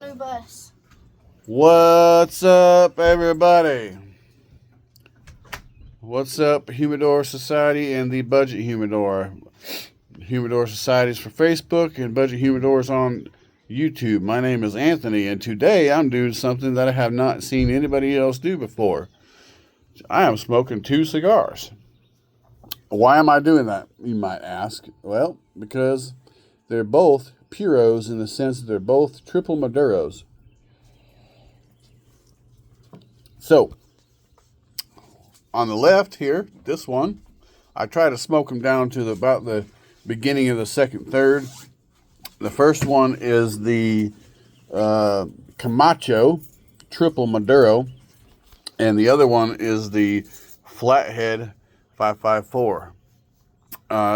Blue bus. What's up, everybody? What's up, Humidor Society and the Budget Humidor? Humidor Society is for Facebook and Budget Humidor is on YouTube. My name is Anthony, and today I'm doing something that I have not seen anybody else do before. I am smoking 2 cigars. Why am I doing that, you might ask? Well, because they're both puros in the sense that they're both triple Maduros. So, on the left here, this one, I try to smoke them down to about the beginning of the second third. The first one is the Camacho Triple Maduro, and the other one is the Flathead 554.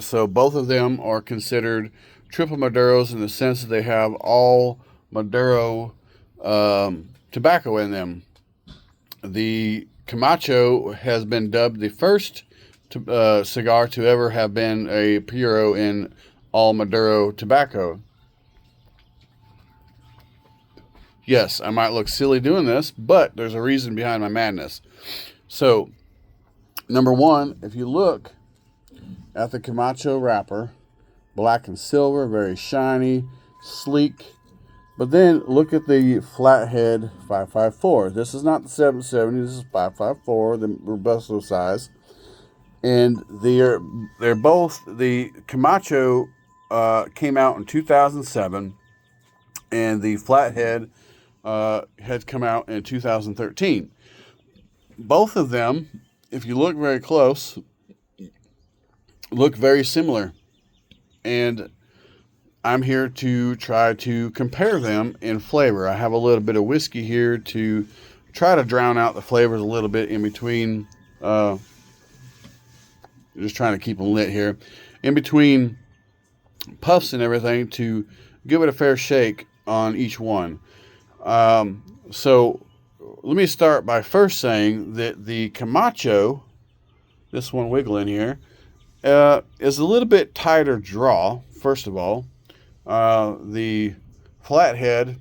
So both of them are considered triple Maduros in the sense that they have all Maduro tobacco in them. The Camacho has been dubbed the first cigar to ever have been a puro in all Maduro tobacco. Yes, I might look silly doing this, but there's a reason behind my madness. So, number one, if you look at the Camacho wrapper, black and silver, very shiny, sleek. But then look at the Flathead 554. This is not the 770. This is 554, the Robusto size. And they're both, the Camacho came out in 2007, and the Flathead had come out in 2013. Both of them, if you look very close, look very similar. And I'm here to try to compare them in flavor. I have a little bit of whiskey here to try to drown out the flavors a little bit in between. Just trying to keep them lit here. In between puffs and everything to give it a fair shake on each one. So let me start by first saying that the Camacho, this one wiggling here, is a little bit tighter draw, first of all. The Flathead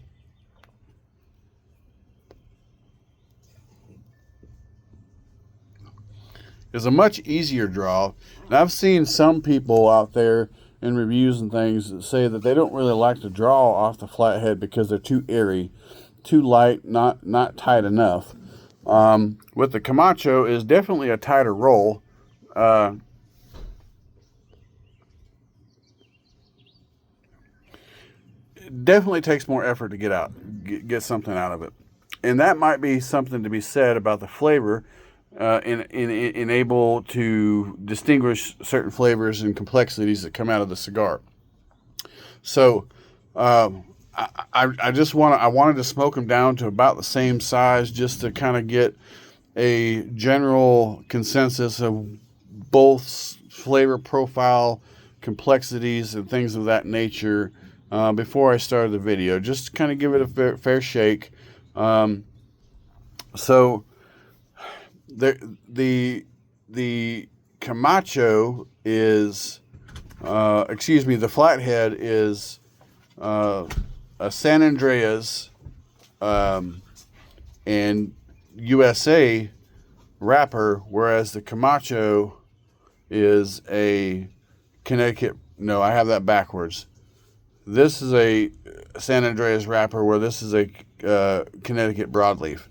is a much easier draw. And I've seen some people out there in reviews and things that say that they don't really like to draw off the Flathead because they're too airy, too light, not tight enough. With the Camacho is definitely a tighter roll. Definitely takes more effort to get something out of it, and that might be something to be said about the flavor, in able to distinguish certain flavors and complexities that come out of the cigar. So, I just wanted to smoke them down to about the same size, just to kind of get a general consensus of both flavor profile, complexities, and things of that nature. Before I started the video, just to kind of give it a fair shake. So the Camacho is, the Flathead is a San Andreas and USA wrapper, whereas the Camacho is a Connecticut. No, I have that backwards. This is a San Andreas wrapper, where this is a Connecticut broadleaf.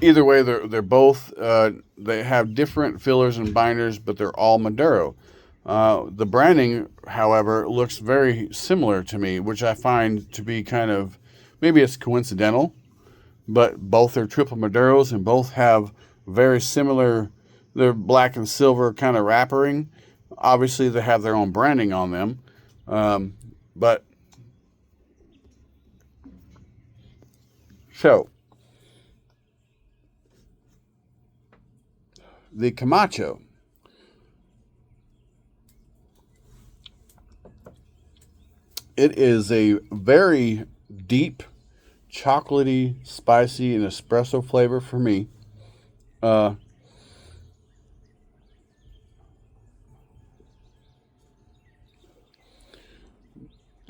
Either way, they're both, they have different fillers and binders, but they're all Maduro. The branding, however, looks very similar to me, which I find to be kind of, maybe it's coincidental, but both are triple Maduros and both have very similar, they're black and silver kind of wrappering. Obviously, they have their own branding on them, but so the Camacho, it is a very deep, chocolatey, spicy, and espresso flavor for me.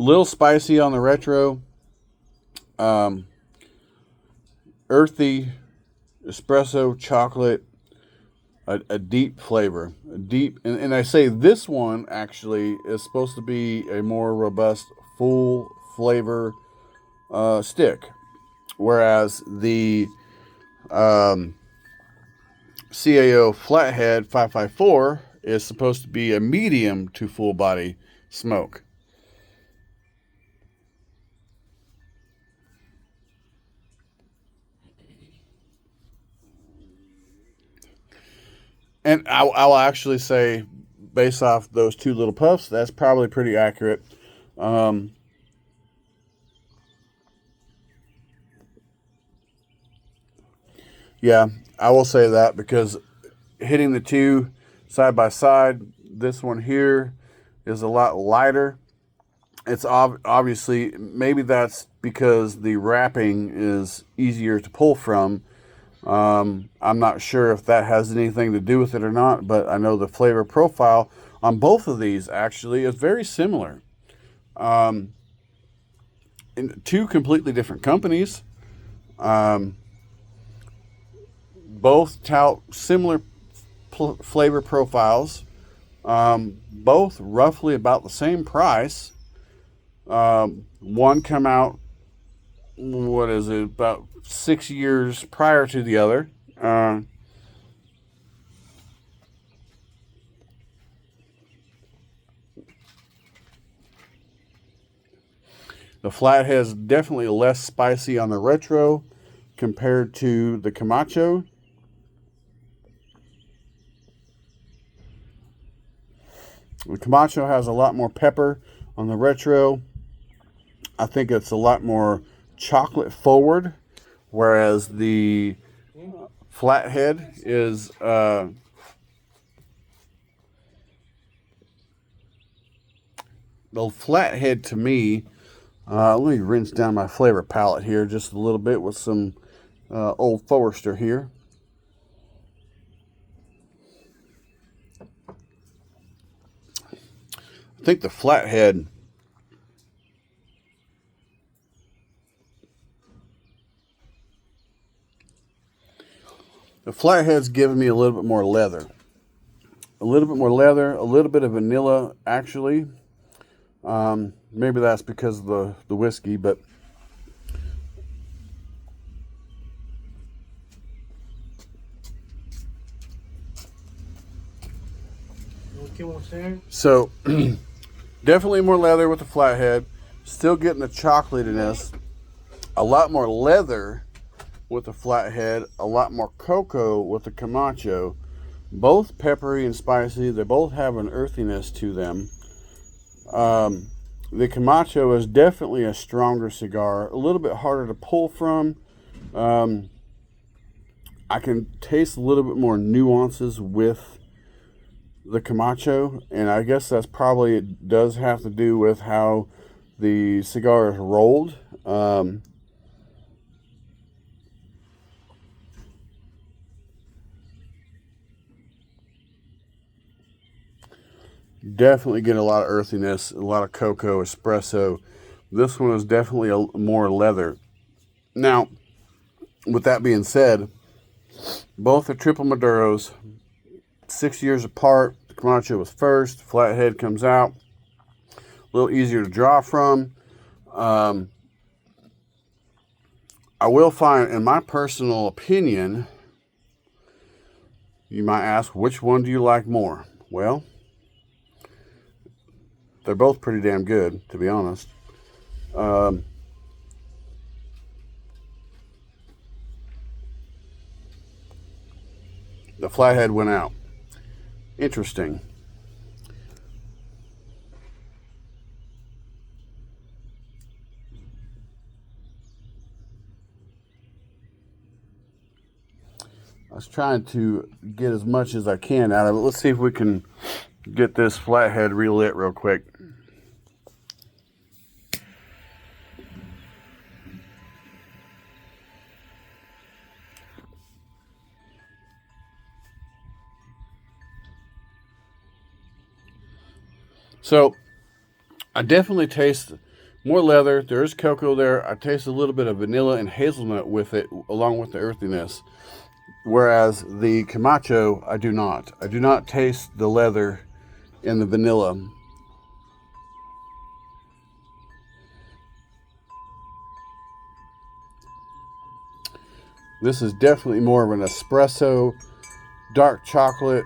little spicy on the retro. Earthy, espresso, chocolate, a deep flavor. A deep, and I say this one actually is supposed to be a more robust, full flavor stick. Whereas the CAO Flathead 554 is supposed to be a medium to full body smoke. And I'll actually say, based off those two little puffs, that's probably pretty accurate. Yeah, I will say that because hitting the two side by side, this one here is a lot lighter. It's obviously, maybe that's because the wrapping is easier to pull from. I'm not sure if that has anything to do with it or not, but I know the flavor profile on both of these actually is very similar. In two completely different companies, both tout similar flavor profiles, both roughly about the same price. One come out, what is it, about 6 years prior to the other. The Flathead is definitely less spicy on the retro compared to the Camacho. The Camacho has a lot more pepper on the retro. I think it's a lot more chocolate forward, whereas the Flathead is the Flathead to me. Let me rinse down my flavor palette here just a little bit with some Old Forester here. I think the Flathead Flathead's giving me a little bit more leather. A little bit more leather, a little bit of vanilla actually. Maybe that's because of the whiskey, but so definitely more leather with the Flathead. Still getting the chocolatiness. A lot more leather with the Flathead. A lot more cocoa with the Camacho. Both peppery and spicy. They both have an earthiness to them. The Camacho is definitely a stronger cigar. A little bit harder to pull from. I can taste a little bit more nuances with the Camacho, and I guess that's probably, it does have to do with how the cigar is rolled. Definitely get a lot of earthiness, a lot of cocoa, espresso. This one is definitely more leather. Now, with that being said, both are triple Maduros, 6 years apart. The Camacho was first. Flathead comes out, a little easier to draw from. I will find, in my personal opinion, you might ask, which one do you like more? Well, they're both pretty damn good, to be honest. The Flathead went out. Interesting. I was trying to get as much as I can out of it. Let's see if we can get this Flathead relit real quick. So I definitely taste More leather. There's cocoa there. I taste a little bit of vanilla and hazelnut with it, along with the earthiness. Whereas the Camacho, I do not. I do not taste the leather and the vanilla. This is definitely more of an espresso, dark chocolate.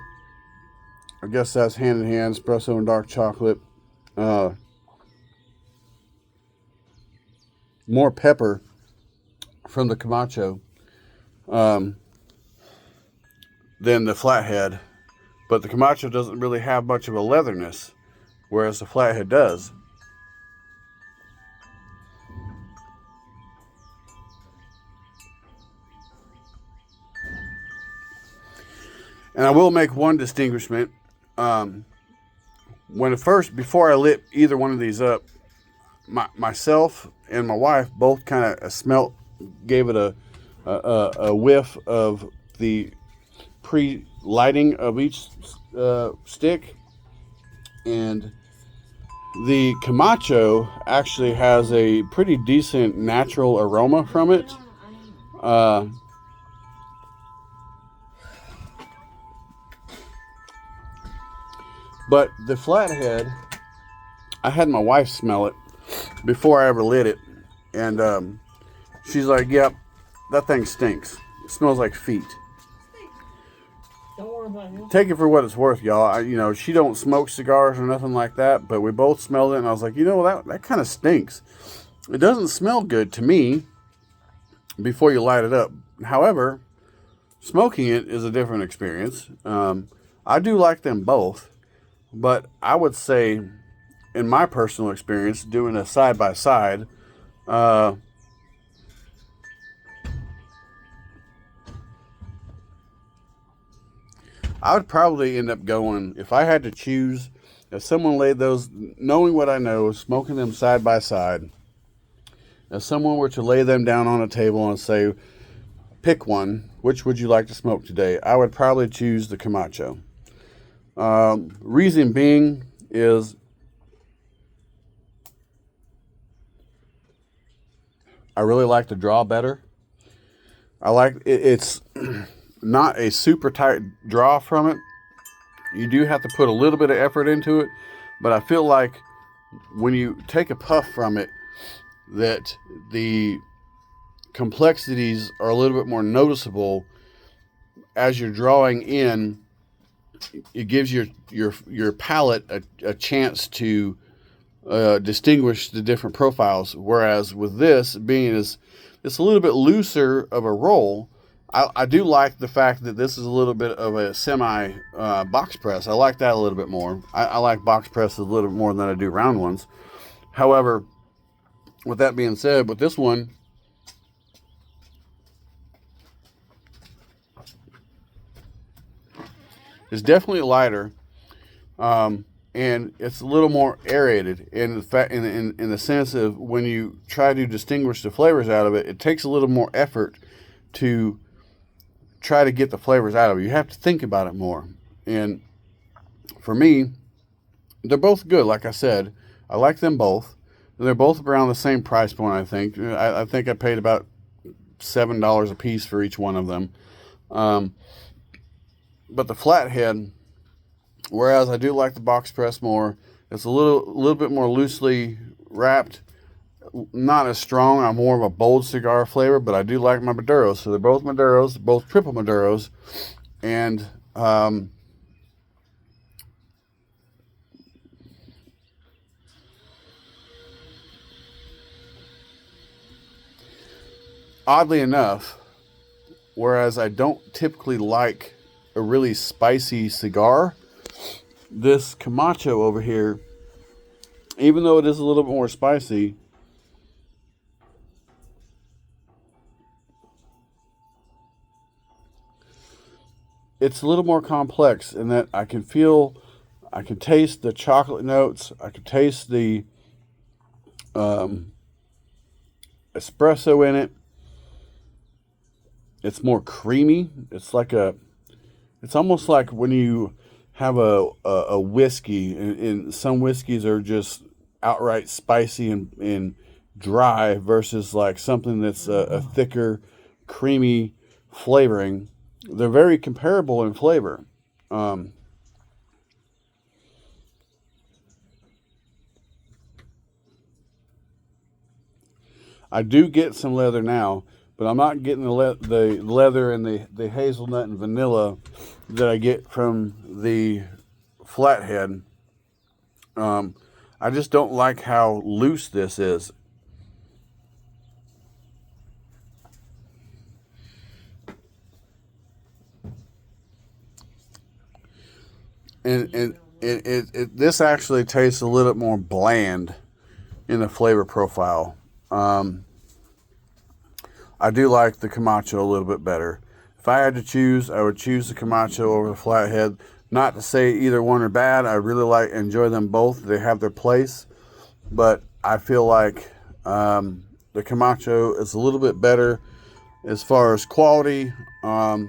I guess that's hand in hand, espresso and dark chocolate. More pepper from the Camacho than the flathead. But the Camacho doesn't really have much of a leatherness, whereas the flathead does. And I will make one distinguishment. Before I lit either one of these up, myself and my wife both kind of gave it a whiff of the pre-lighting of each stick. And the Camacho actually has a pretty decent natural aroma from it. But the flathead, I had my wife smell it before I ever lit it. And she's like, yep, that thing stinks. It smells like feet. Don't worry about it. Take it for what it's worth, y'all. She don't smoke cigars or nothing like that, but we both smelled it, and I was like, that kind of stinks. It doesn't smell good to me before you light it up. However, smoking it is a different experience. I do like them both, but I would say, in my personal experience, doing a side-by-side, I would probably end up going, if I had to choose, if someone laid those, knowing what I know, smoking them side by side, if someone were to lay them down on a table and say, pick one, which would you like to smoke today? I would probably choose the Camacho. Reason being is I really like the draw better. I like it's not a super tight draw from it. You do have to put a little bit of effort into it, but I feel like when you take a puff from it, that the complexities are a little bit more noticeable as you're drawing in. It gives your palate a chance to distinguish the different profiles. Whereas with this, being it's a little bit looser of a roll, I do like the fact that this is a little bit of a semi box press. I like that a little bit more. I like box presses a little bit more than I do round ones. However, with that being said, with this one, it's definitely lighter, and it's a little more aerated in the sense of when you try to distinguish the flavors out of it, it takes a little more effort to try to get the flavors out of it. You have to think about it more. And for me, they're both good. Like I said, I like them both. They're both around the same price point, I think. I think I paid about $7 a piece for each one of them. But the flathead, whereas I do like the box press more, it's a little bit more loosely wrapped. Not as strong. I'm more of a bold cigar flavor, but I do like my Maduros. So they're both Maduros, both triple Maduros. And oddly enough, whereas I don't typically like a really spicy cigar, this Camacho over here, even though it is a little bit more spicy, it's a little more complex in that I can taste the chocolate notes. I can taste the espresso in it. It's more creamy. It's almost like when you have a whiskey, and some whiskeys are just outright spicy and dry versus like something that's a thicker, creamy flavoring. They're very comparable in flavor. I do get some leather now, but I'm not getting the leather and the hazelnut and vanilla that I get from the flathead. I just don't like how loose this is. And this actually tastes a little bit more bland in the flavor profile. I do like the Camacho a little bit better. If I had to choose, I would choose the Camacho over the flathead. Not to say either one are bad. I really enjoy them both. They have their place, but I feel like the Camacho is a little bit better as far as quality, and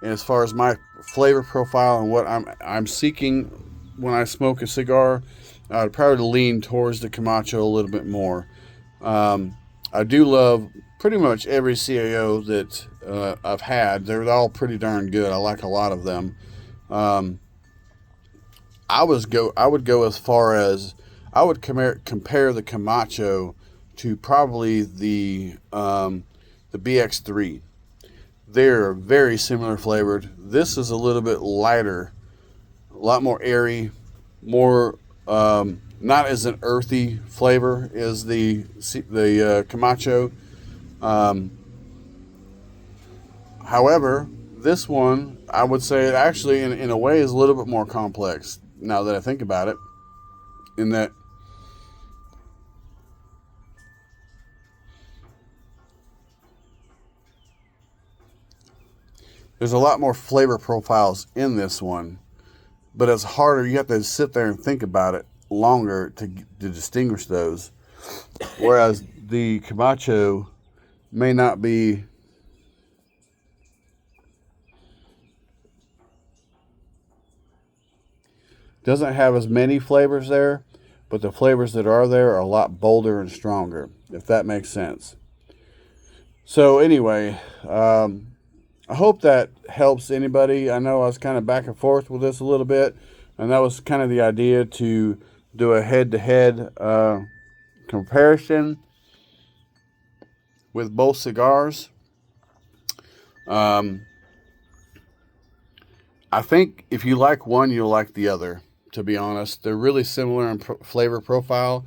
as far as my flavor profile and what I'm seeking when I smoke a cigar. I'd probably lean towards the Camacho a little bit more. I do love pretty much every CAO that I've had. They're all pretty darn good. I like a lot of them. I would go as far as I would compare the Camacho to probably the BX3. They're very similar flavored. This is a little bit lighter, a lot more airy, more not as an earthy flavor as the Camacho. However, this one, I would say it actually in a way is a little bit more complex now that I think about it, in that there's a lot more flavor profiles in this one, but it's harder. You have to sit there and think about it longer to distinguish those. Whereas the Camacho may not be doesn't have as many flavors there, but the flavors that are there are a lot bolder and stronger, if that makes sense. So anyway, I hope that helps anybody. I know I was kind of back and forth with this a little bit, and that was kind of the idea, to do a head-to-head comparison with both cigars. I think if you like one, you'll like the other, to be honest. They're really similar in flavor profile.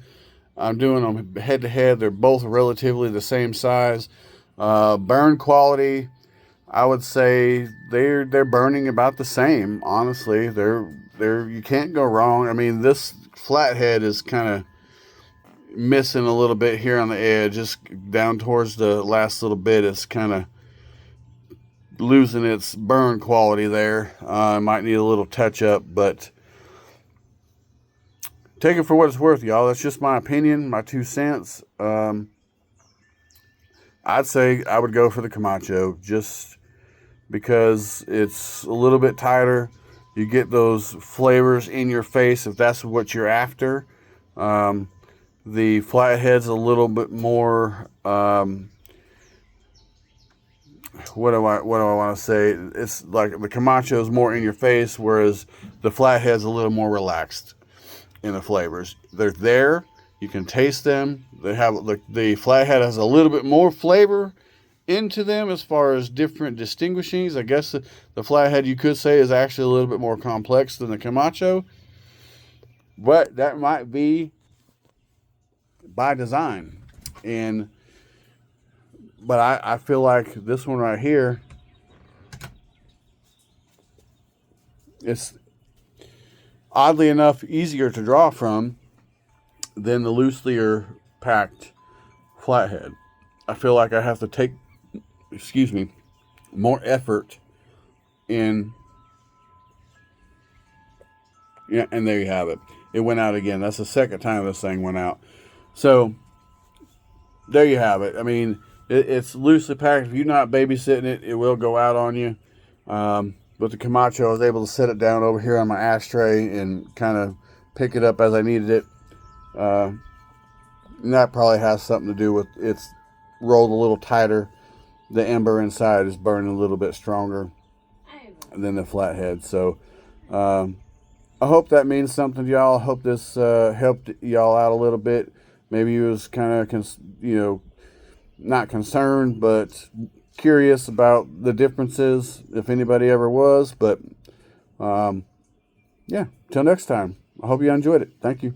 I'm doing them head-to-head. They're both relatively the same size. Burn quality, I would say they're burning about the same. Honestly, they're you can't go wrong. I mean, this flathead is kind of missing a little bit here on the edge, just down towards the last little bit. It's kind of losing its burn quality there. Might need a little touch up, but take it for what it's worth, y'all. That's just my opinion, my 2 cents. I'd say I would go for the Camacho, just because it's a little bit tighter. You get those flavors in your face if that's what you're after. The flathead's a little bit more, what do I want to say? It's like the Camacho is more in your face, whereas the flathead's a little more relaxed in the flavors. They're there. You can taste them. They have the flathead has a little bit more flavor into them as far as different distinguishings. I guess the flathead, you could say, is actually a little bit more complex than the Camacho, but that might be by design. But I feel like this one right here, it's oddly enough easier to draw from than the loosely packed flathead. I feel like I have to take, more effort in. Yeah, and there you have it. It went out again. That's the second time this thing went out. So there you have it. I mean, it's loosely packed. If you're not babysitting it, it will go out on you. But the Camacho, I was able to set it down over here on my ashtray and kind of pick it up as I needed it. And that probably has something to do with it's rolled a little tighter. The ember inside is burning a little bit stronger than the flathead. So I hope that means something to y'all. I hope this helped y'all out a little bit. Maybe you was kind of, not concerned, but curious about the differences, if anybody ever was. But yeah, till next time. I hope you enjoyed it. Thank you.